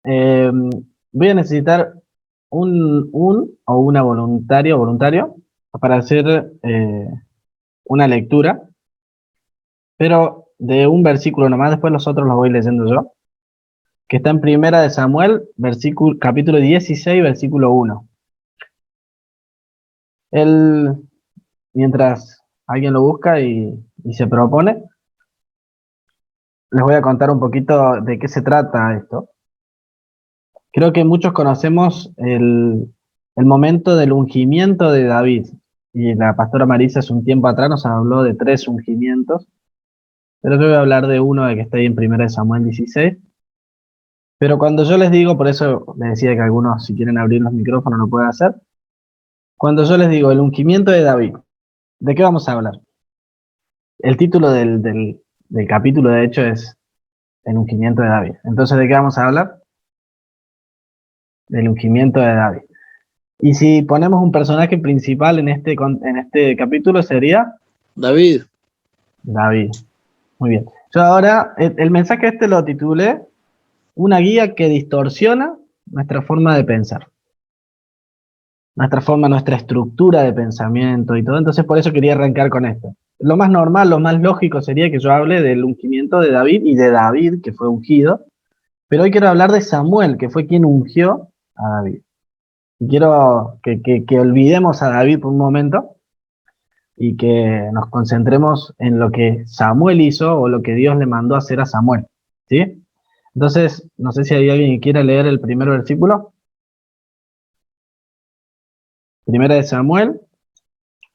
Eh, Voy a necesitar un o una voluntario o voluntario para hacer una lectura, pero de un versículo nomás, después los otros los voy leyendo yo, que está en Primera de Samuel, capítulo 16, versículo 1. Él, mientras alguien lo busca y se propone, les voy a contar un poquito de qué se trata esto. Creo que muchos conocemos el momento del ungimiento de David. Y la pastora Marisa hace un tiempo atrás nos habló de 3 ungimientos, pero yo voy a hablar de uno de que está ahí en 1 Samuel 16. Pero cuando yo les digo, por eso les decía que algunos si quieren abrir los micrófonos lo pueden hacer, cuando yo les digo el ungimiento de David, ¿de qué vamos a hablar? El título del capítulo de hecho es el ungimiento de David. Entonces, ¿de qué vamos a hablar? Del ungimiento de David. Y si ponemos un personaje principal en este capítulo sería David. David. Muy bien. Yo ahora, el mensaje este lo titulé Una guía que distorsiona nuestra forma de pensar. Nuestra forma, nuestra estructura de pensamiento y todo. Entonces por eso quería arrancar con esto. Lo más normal, lo más lógico sería que yo hable del ungimiento de David y de David, que fue ungido. Pero hoy quiero hablar de Samuel, que fue quien ungió a David. Y quiero que olvidemos a David por un momento y que nos concentremos en lo que Samuel hizo o lo que Dios le mandó a hacer a Samuel. ¿Sí? Entonces, no sé si hay alguien que quiera leer el primer versículo. Primera de Samuel,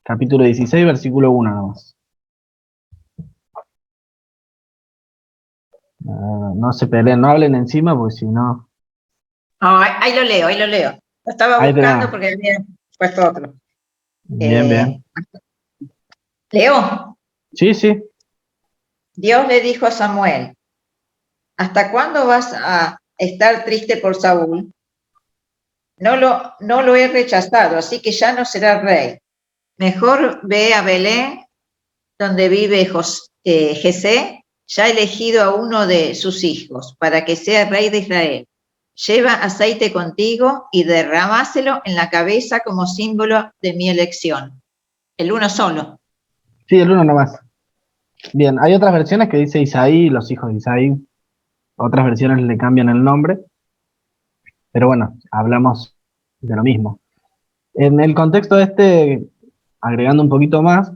capítulo 16, versículo 1 nada más. No se peleen, no hablen encima, porque si no... Oh, ahí lo leo, ahí lo leo. Lo estaba Ahí buscando tenés. porque había puesto otro. Bien, bien. Leo, Sí, sí. Dios le dijo a Samuel, ¿hasta cuándo vas a estar triste por Saúl? No lo he rechazado, así que ya no será rey. Mejor ve a Belén, donde vive Jesé, ya ha elegido a uno de sus hijos para que sea rey de Israel. Lleva aceite contigo y derramáselo en la cabeza como símbolo de mi elección. El uno solo. Sí, el 1 nomás. Bien, hay otras versiones que dice Isaí, los hijos de Isaí. Otras versiones le cambian el nombre. Pero bueno, hablamos de lo mismo. En el contexto de este, agregando un poquito más,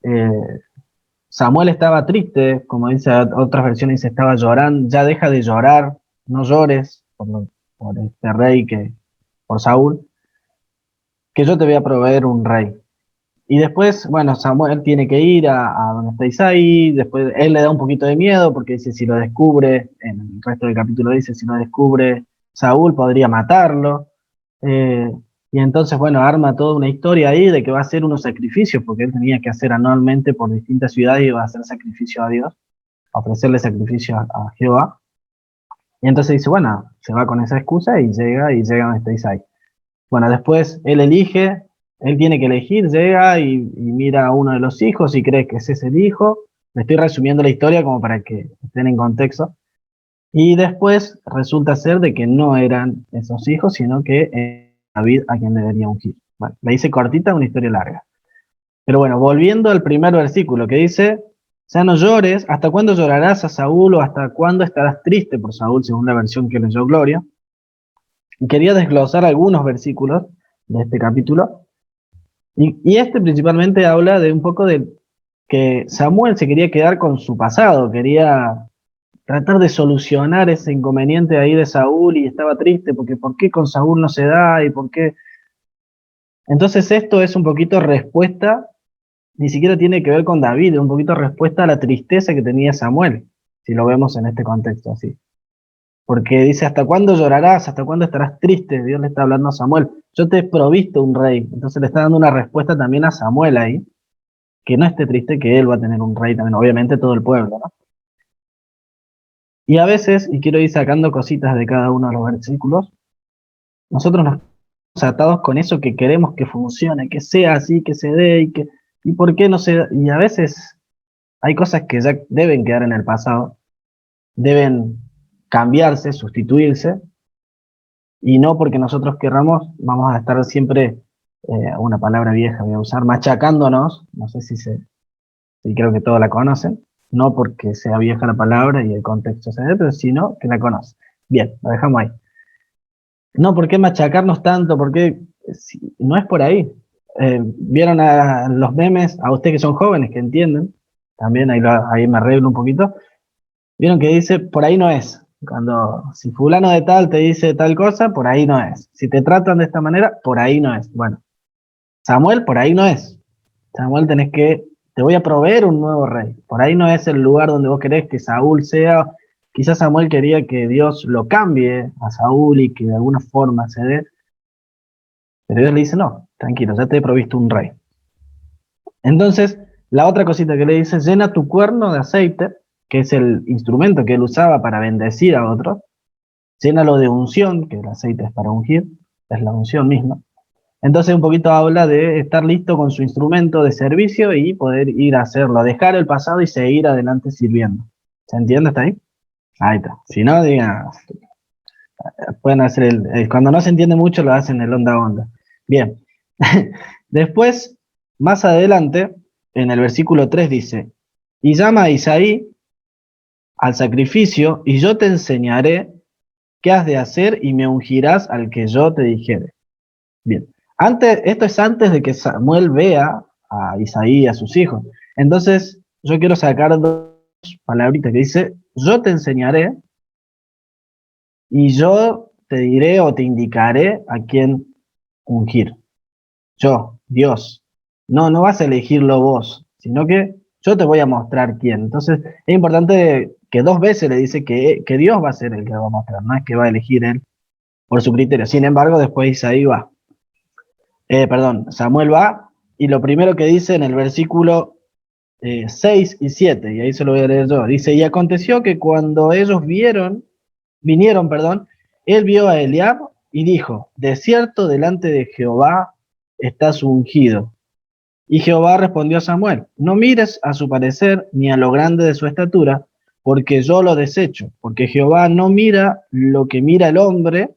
eh, Samuel estaba triste, como dice otras versiones, dice estaba llorando, ya deja de llorar, no llores por este rey por Saúl, que yo te voy a proveer un rey. Y después, bueno, Samuel tiene que ir a donde está Isaí, después él le da un poquito de miedo porque dice si lo descubre, en el resto del capítulo dice si lo descubre Saúl podría matarlo. Eh, y entonces, bueno, arma toda una historia ahí de que va a hacer unos sacrificios, porque él tenía que hacer anualmente por distintas ciudades y iba a hacer sacrificio a Dios, a ofrecerle sacrificio a Jehová. Y entonces dice, bueno, se va con esa excusa y llega donde está Isaí. Bueno, después él elige, él tiene que elegir, llega y mira a uno de los hijos y cree que ese es el hijo. Le estoy resumiendo la historia como para que estén en contexto. Y después resulta ser de que no eran esos hijos, sino que David a quien debería ungir. Bueno, la hice cortita, una historia larga. Pero bueno, volviendo al primer versículo que dice, ya no llores, ¿hasta cuándo llorarás a Saúl o hasta cuándo estarás triste por Saúl, según la versión que leyó Gloria? Y quería desglosar algunos versículos de este capítulo. Y este principalmente habla de un poco de que Samuel se quería quedar con su pasado, quería tratar de solucionar ese inconveniente ahí de Saúl y estaba triste porque ¿por qué con Saúl no se da y por qué? Entonces esto es un poquito respuesta, ni siquiera tiene que ver con David, es un poquito respuesta a la tristeza que tenía Samuel, si lo vemos en este contexto así. Porque dice, ¿hasta cuándo llorarás? ¿Hasta cuándo estarás triste? Dios le está hablando a Samuel. Yo te he provisto un rey. Entonces le está dando una respuesta también a Samuel ahí, que no esté triste, que él va a tener un rey también, obviamente todo el pueblo, ¿no? Y a veces, y quiero ir sacando cositas de cada uno de los versículos, nosotros nos quedamos atados con eso que queremos que funcione, que sea así, que se dé, y por qué no se da. Y a veces hay cosas que ya deben quedar en el pasado, deben cambiarse, sustituirse, y no porque nosotros querramos, vamos a estar siempre, una palabra vieja voy a usar, machacándonos, no sé si creo que todos la conocen, no porque sea vieja la palabra y el contexto se dé, pero sino que la conocen. Bien, lo dejamos ahí. No, ¿por qué machacarnos tanto? Porque no es por ahí. ¿Vieron a los memes, a ustedes que son jóvenes, que entienden? También ahí me arreglo un poquito. ¿Vieron que dice, por ahí no es? Cuando, si fulano de tal te dice tal cosa, por ahí no es. Si te tratan de esta manera, por ahí no es. Bueno, Samuel, por ahí no es. Samuel, te voy a proveer un nuevo rey. Por ahí no es el lugar donde vos querés que Saúl sea. Quizás Samuel quería que Dios lo cambie a Saúl y que de alguna forma se dé. Pero Dios le dice, no, tranquilo, ya te he provisto un rey. Entonces, la otra cosita que le dice, llena tu cuerno de aceite, que es el instrumento que él usaba para bendecir a otros, llénalo de unción, que el aceite es para ungir, es la unción misma. Entonces un poquito habla de estar listo con su instrumento de servicio y poder ir a hacerlo, dejar el pasado y seguir adelante sirviendo. ¿Se entiende hasta ahí? Ahí está. Si no, digan, pueden hacer cuando no se entiende mucho lo hacen el onda onda. Bien. Después, más adelante, en el versículo 3 dice, y llama a Isaí al sacrificio, y yo te enseñaré qué has de hacer y me ungirás al que yo te dijere. Bien. Esto es antes de que Samuel vea a Isaí y a sus hijos. Entonces, yo quiero sacar dos palabritas que dice, yo te enseñaré y yo te diré o te indicaré a quién ungir. Yo, Dios. No, no vas a elegirlo vos, sino que yo te voy a mostrar quién. Entonces, es importante que dos veces le dice que Dios va a ser el que va a mostrar, no es que va a elegir él por su criterio. Sin embargo, después Isaí va. Samuel va y lo primero que dice en el versículo 6 y 7, y ahí se lo voy a leer yo, dice, y aconteció que cuando ellos vinieron, él vio a Eliab y dijo, de cierto delante de Jehová estás ungido. Y Jehová respondió a Samuel, no mires a su parecer ni a lo grande de su estatura, porque yo lo desecho, porque Jehová no mira lo que mira el hombre,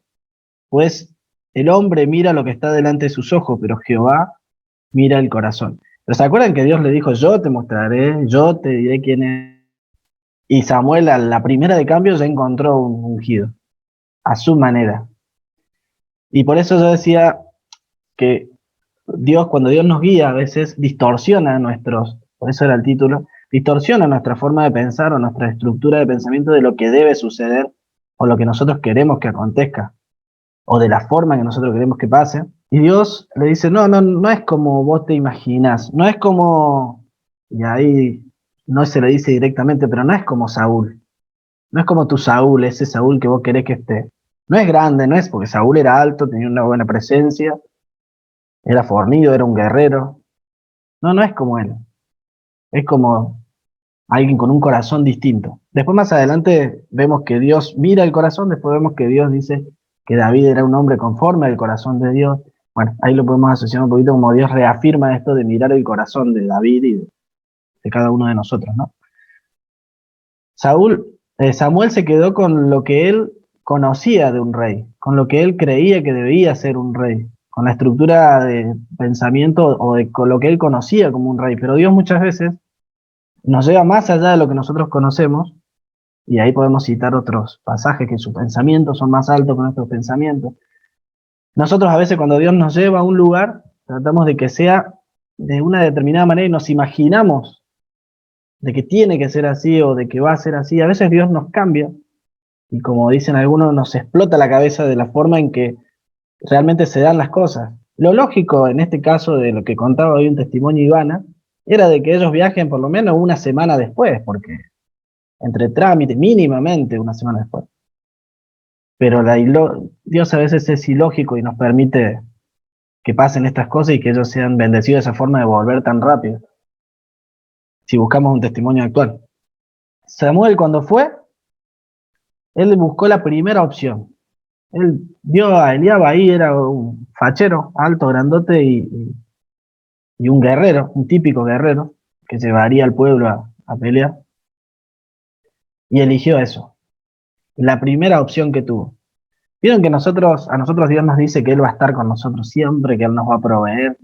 pues el hombre mira lo que está delante de sus ojos, pero Jehová mira el corazón. Pero ¿se acuerdan que Dios le dijo, yo te mostraré, yo te diré quién es? Y Samuel a la primera de cambio ya encontró un ungido, a su manera. Y por eso yo decía que Dios, cuando Dios nos guía, a veces distorsiona por eso era el título, distorsiona nuestra forma de pensar o nuestra estructura de pensamiento de lo que debe suceder o lo que nosotros queremos que acontezca o de la forma que nosotros queremos que pase. Y Dios le dice, no, no, no es como vos te imaginas, no es como, y ahí no se le dice directamente, pero no es como Saúl, no es como tu Saúl, ese Saúl que vos querés que esté. No es grande, no es porque Saúl era alto, tenía una buena presencia, era fornido, era un guerrero. No, no es como él, es como alguien con un corazón distinto. Después más adelante vemos que Dios mira el corazón, después vemos que Dios dice que David era un hombre conforme al corazón de Dios. Bueno, ahí lo podemos asociar un poquito como Dios reafirma esto de mirar el corazón de David y de cada uno de nosotros, ¿no? Samuel se quedó con lo que él conocía de un rey, con lo que él creía que debía ser un rey, con la estructura de pensamiento con lo que él conocía como un rey. Pero Dios muchas veces nos lleva más allá de lo que nosotros conocemos, y ahí podemos citar otros pasajes que sus pensamientos son más altos que nuestros pensamientos. Nosotros a veces cuando Dios nos lleva a un lugar, tratamos de que sea de una determinada manera y nos imaginamos de que tiene que ser así o de que va a ser así. A veces Dios nos cambia y como dicen algunos, nos explota la cabeza de la forma en que realmente se dan las cosas. Lo lógico en este caso de lo que contaba hoy un testimonio Ivana, era de que ellos viajen por lo menos una semana después, porque entre trámites, mínimamente una semana después. Pero Dios a veces es ilógico y nos permite que pasen estas cosas y que ellos sean bendecidos de esa forma de volver tan rápido. Si buscamos un testimonio actual. Samuel cuando fue, él buscó la primera opción. Él vio a Eliab ahí, era un fachero, alto, grandote y un guerrero, un típico guerrero, que llevaría al pueblo a pelear. Y eligió eso. La primera opción que tuvo. Vieron que a nosotros Dios nos dice que Él va a estar con nosotros siempre, que Él nos va a proveer,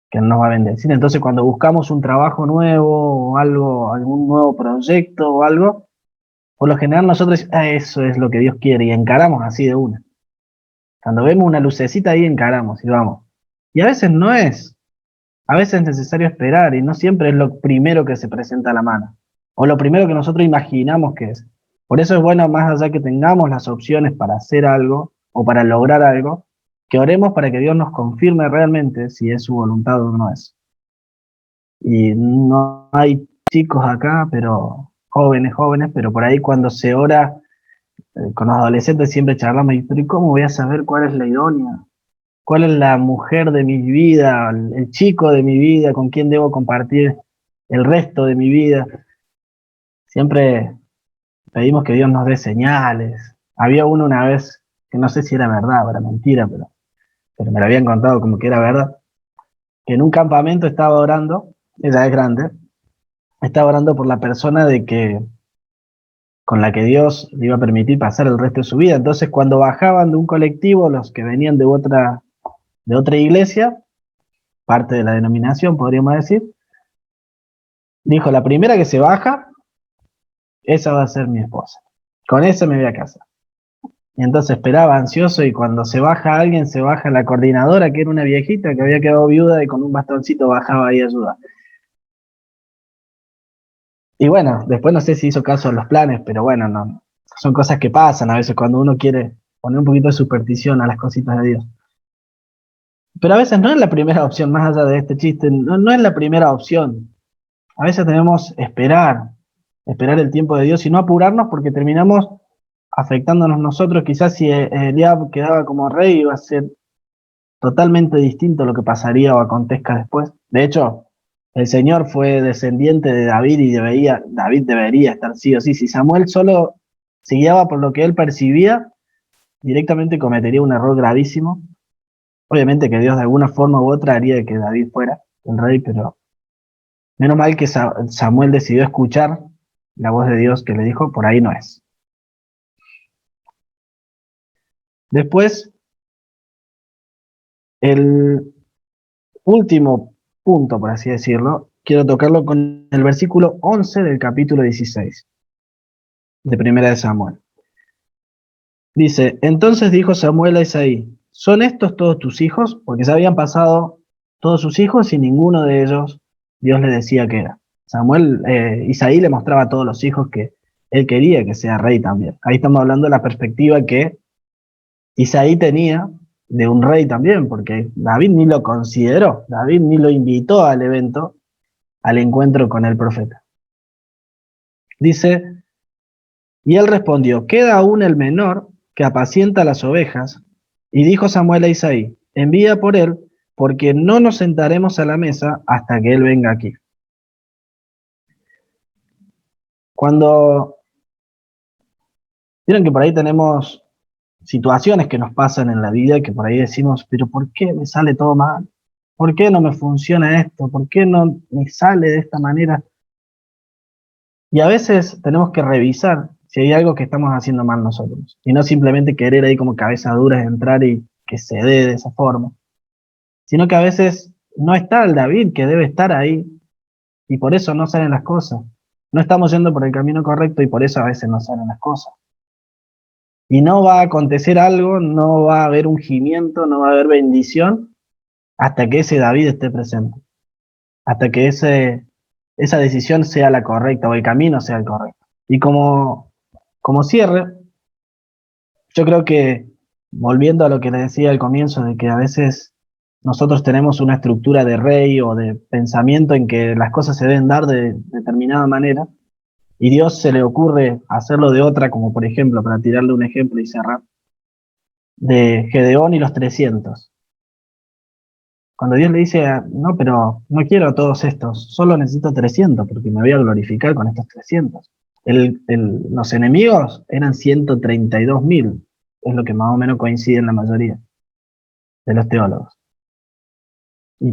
que Él nos va a bendecir. Entonces, cuando buscamos un trabajo nuevo o algo, algún nuevo proyecto o algo, por lo general nosotros decimos, eso es lo que Dios quiere, y encaramos así de una. Cuando vemos una lucecita ahí, encaramos y vamos. Y a veces no es, a veces es necesario esperar, y no siempre es lo primero que se presenta a la mano, o lo primero que nosotros imaginamos que es. Por eso es bueno, más allá que tengamos las opciones para hacer algo o para lograr algo, que oremos para que Dios nos confirme realmente si es su voluntad o no es. Y no hay chicos acá, pero jóvenes, pero por ahí cuando se ora con los adolescentes siempre charlamos, pero ¿y cómo voy a saber cuál es la idónea? ¿Cuál es la mujer de mi vida, el chico de mi vida, con quién debo compartir el resto de mi vida? Siempre pedimos que Dios nos dé señales. Había uno una vez, que no sé si era verdad o era mentira, pero me lo habían contado como que era verdad, que en un campamento estaba orando, ella es grande, estaba orando por la persona de que con la que Dios le iba a permitir pasar el resto de su vida. Entonces, cuando bajaban de un colectivo, los que venían de otra iglesia, parte de la denominación, podríamos decir, dijo, la primera que se baja, esa va a ser mi esposa. Con esa me voy a casar. Y entonces esperaba ansioso, y cuando se baja alguien, se baja la coordinadora, que era una viejita que había quedado viuda y con un bastoncito bajaba ahí a ayudar. Y bueno, después no sé si hizo caso a los planes, pero bueno, no, son cosas que pasan a veces cuando uno quiere poner un poquito de superstición a las cositas de Dios. Pero a veces no es la primera opción, más allá de este chiste, no es la primera opción. A veces tenemos esperar el tiempo de Dios y no apurarnos porque terminamos afectándonos nosotros. Quizás si Eliab quedaba como rey iba a ser totalmente distinto lo que pasaría o acontezca después. De hecho, el Señor fue descendiente de David y David debería estar sí o sí. Si Samuel solo se guiaba por lo que él percibía, directamente cometería un error gravísimo. Obviamente que Dios de alguna forma u otra haría que David fuera el rey, pero menos mal que Samuel decidió escuchar la voz de Dios que le dijo, por ahí no es. Después, el último punto, por así decirlo, quiero tocarlo con el versículo 11 del capítulo 16 de Primera de Samuel. Dice, entonces dijo Samuel a Isaí, ¿son estos todos tus hijos? Porque se habían pasado todos sus hijos y ninguno de ellos Dios le decía que era. Isaí le mostraba a todos los hijos que él quería que sea rey también. Ahí estamos hablando de la perspectiva que Isaí tenía de un rey también, porque David ni lo consideró, David ni lo invitó al evento, al encuentro con el profeta. Dice, y él respondió, queda aún el menor que apacienta las ovejas, y dijo Samuel a Isaí, envía por él, porque no nos sentaremos a la mesa hasta que él venga aquí. Cuando vieron que por ahí tenemos situaciones que nos pasan en la vida que por ahí decimos, pero ¿por qué me sale todo mal? ¿Por qué no me funciona esto? ¿Por qué no me sale de esta manera? Y a veces tenemos que revisar si hay algo que estamos haciendo mal nosotros. Y no simplemente querer ahí como cabeza dura entrar y que se dé de esa forma. Sino que a veces no está el David que debe estar ahí y por eso no salen las cosas. No estamos yendo por el camino correcto y por eso a veces no salen las cosas. Y no va a acontecer algo, no va a haber ungimiento, no va a haber bendición hasta que ese David esté presente. Hasta que esa decisión sea la correcta o el camino sea el correcto. Y como cierre, yo creo que, volviendo a lo que les decía al comienzo, de que a veces nosotros tenemos una estructura de rey o de pensamiento en que las cosas se deben dar de determinada manera, y Dios se le ocurre hacerlo de otra, como por ejemplo, para tirarle un ejemplo y cerrar, de Gedeón y los 300. Cuando Dios le dice, no, pero no quiero a todos estos, solo necesito 300 porque me voy a glorificar con estos 300. Los enemigos eran 132.000, es lo que más o menos coincide en la mayoría de los teólogos.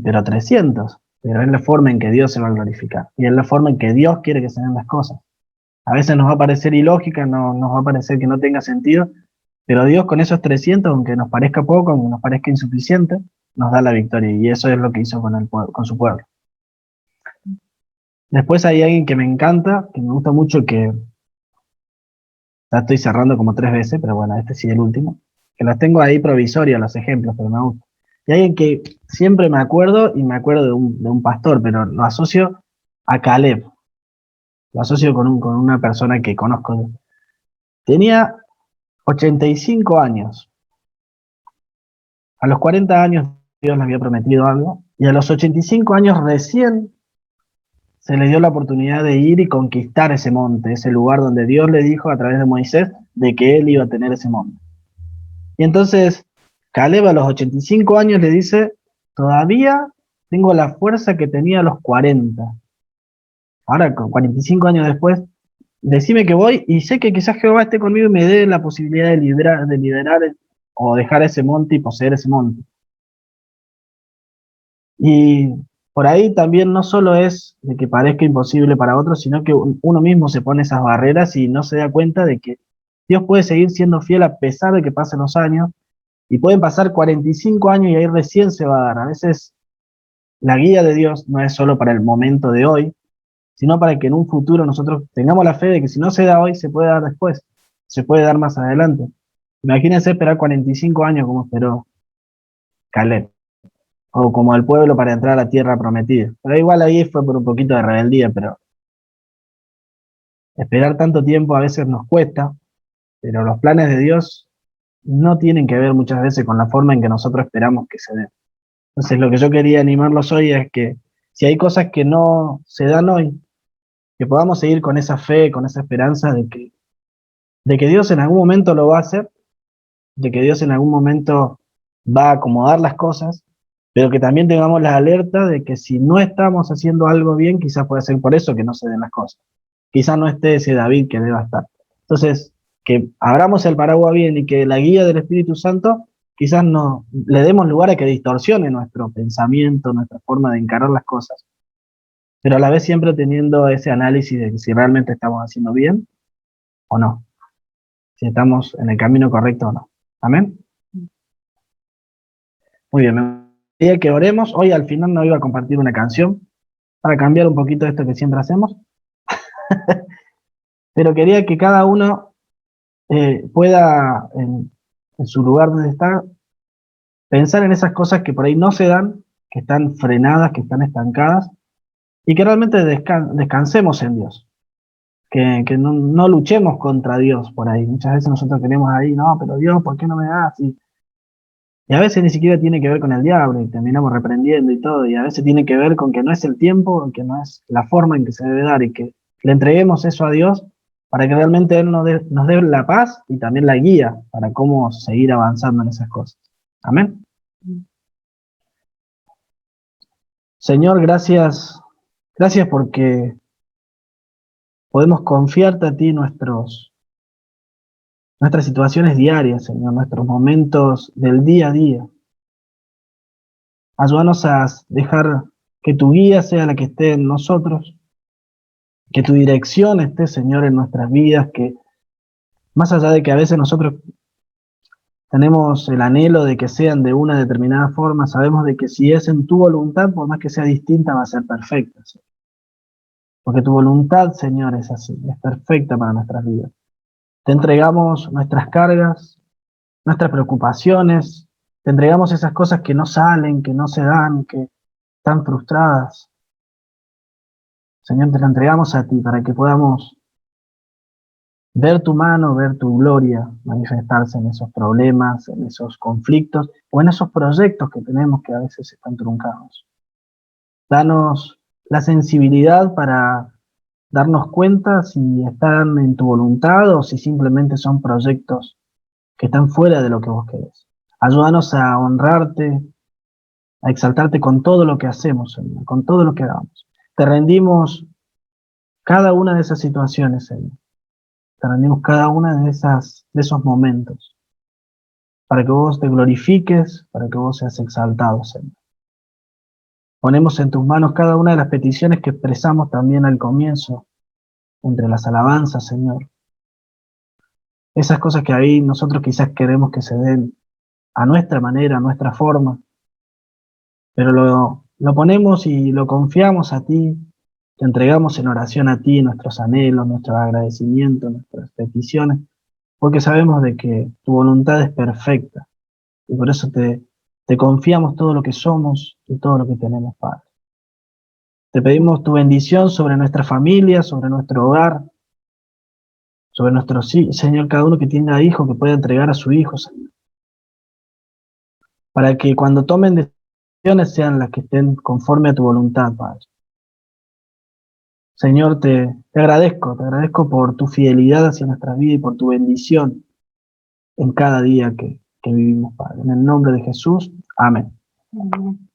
Pero 300, pero es la forma en que Dios se va a glorificar, y es la forma en que Dios quiere que se den las cosas. A veces nos va a parecer ilógica, nos va a parecer que no tenga sentido, Pero Dios con esos 300, aunque nos parezca poco, aunque nos parezca insuficiente, nos da la victoria, y eso es lo que hizo con el pueblo, con su pueblo. Después hay alguien que me encanta, que me gusta mucho, que ya estoy cerrando como 3 veces, pero bueno, este sí es el último, que los tengo ahí provisorios los ejemplos, pero me gusta. Y alguien que siempre me acuerdo, y me acuerdo de un pastor, pero lo asocio a Caleb, lo asocio con una persona que conozco. Tenía 85 años. A los 40 años Dios le había prometido algo, y a los 85 años recién se le dio la oportunidad de ir y conquistar ese monte, ese lugar donde Dios le dijo a través de Moisés de que él iba a tener ese monte. Y entonces Caleb a los 85 años le dice, todavía tengo la fuerza que tenía a los 40. Ahora, con 45 años después, decime que voy y sé que quizás Jehová esté conmigo y me dé la posibilidad de liderar o dejar ese monte y poseer ese monte. Y por ahí también no solo es de que parezca imposible para otros, sino que uno mismo se pone esas barreras y no se da cuenta de que Dios puede seguir siendo fiel a pesar de que pasen los años, y pueden pasar 45 años y ahí recién se va a dar. A veces la guía de Dios no es solo para el momento de hoy, sino para que en un futuro nosotros tengamos la fe de que si no se da hoy, se puede dar después, se puede dar más adelante. Imagínense esperar 45 años como esperó Caleb, o como el pueblo para entrar a la tierra prometida. Pero igual ahí fue por un poquito de rebeldía, pero esperar tanto tiempo a veces nos cuesta, pero los planes de Dios no tienen que ver muchas veces con la forma en que nosotros esperamos que se den. Entonces lo que yo quería animarlos hoy es que si hay cosas que no se dan hoy, que podamos seguir con esa fe, con esa esperanza de que Dios en algún momento lo va a hacer, de que Dios en algún momento va a acomodar las cosas, pero que también tengamos la alerta de que si no estamos haciendo algo bien, quizás puede ser por eso que no se den las cosas. Quizás no esté ese David que deba estar. Entonces, que abramos el paraguas bien y que la guía del Espíritu Santo quizás no le demos lugar a que distorsione nuestro pensamiento, nuestra forma de encarar las cosas, pero a la vez siempre teniendo ese análisis de si realmente estamos haciendo bien o no, si estamos en el camino correcto o no. Amén. Muy bien, me gustaría que oremos. Hoy al final no iba a compartir una canción para cambiar un poquito esto que siempre hacemos, pero quería que cada uno pueda, en su lugar donde está, pensar en esas cosas que por ahí no se dan, que están frenadas, que están estancadas, y que realmente descansemos en Dios, que no luchemos contra Dios por ahí. Muchas veces nosotros queremos ahí, no, pero Dios, ¿por qué no me das? Y a veces ni siquiera tiene que ver con el diablo, y terminamos reprendiendo y todo, y a veces tiene que ver con que no es el tiempo, que no es la forma en que se debe dar, y que le entreguemos eso a Dios para que realmente Él nos dé la paz y también la guía para cómo seguir avanzando en esas cosas. Amén. Señor, gracias porque podemos confiarte a ti nuestras situaciones diarias, Señor, nuestros momentos del día a día. Ayúdanos a dejar que tu guía sea la que esté en nosotros, que tu dirección esté, Señor, en nuestras vidas, que más allá de que a veces nosotros tenemos el anhelo de que sean de una determinada forma, sabemos de que si es en tu voluntad, por más que sea distinta, va a ser perfecta, ¿sí? Porque tu voluntad, Señor, es así, es perfecta para nuestras vidas. Te entregamos nuestras cargas, nuestras preocupaciones, te entregamos esas cosas que no salen, que no se dan, que están frustradas. Señor, te la entregamos a ti para que podamos ver tu mano, ver tu gloria manifestarse en esos problemas, en esos conflictos o en esos proyectos que tenemos que a veces están truncados. Danos la sensibilidad para darnos cuenta si están en tu voluntad o si simplemente son proyectos que están fuera de lo que vos querés. Ayúdanos a honrarte, a exaltarte con todo lo que hacemos, Señor, con todo lo que hagamos. Te rendimos cada una de esas situaciones, Señor. Te rendimos cada una de esos momentos, para que vos te glorifiques, para que vos seas exaltado, Señor. Ponemos en tus manos cada una de las peticiones que expresamos también al comienzo, entre las alabanzas, Señor. esas cosas que ahí nosotros quizás queremos que se den a nuestra manera, a nuestra forma, pero lo ponemos y lo confiamos a ti, te entregamos en oración a ti nuestros anhelos, nuestros agradecimientos, nuestras peticiones, porque sabemos de que tu voluntad es perfecta y por eso te confiamos todo lo que somos y todo lo que tenemos, Padre. Te pedimos tu bendición sobre nuestra familia, sobre nuestro hogar, sobre nuestros hijos, Señor, cada uno que tenga hijos, que pueda entregar a su hijo, Señor, para que cuando tomen decisiones sean las que estén conforme a tu voluntad, Padre. Señor, te agradezco por tu fidelidad hacia nuestra vida y por tu bendición en cada día que vivimos, Padre. En el nombre de Jesús, amén. Amén.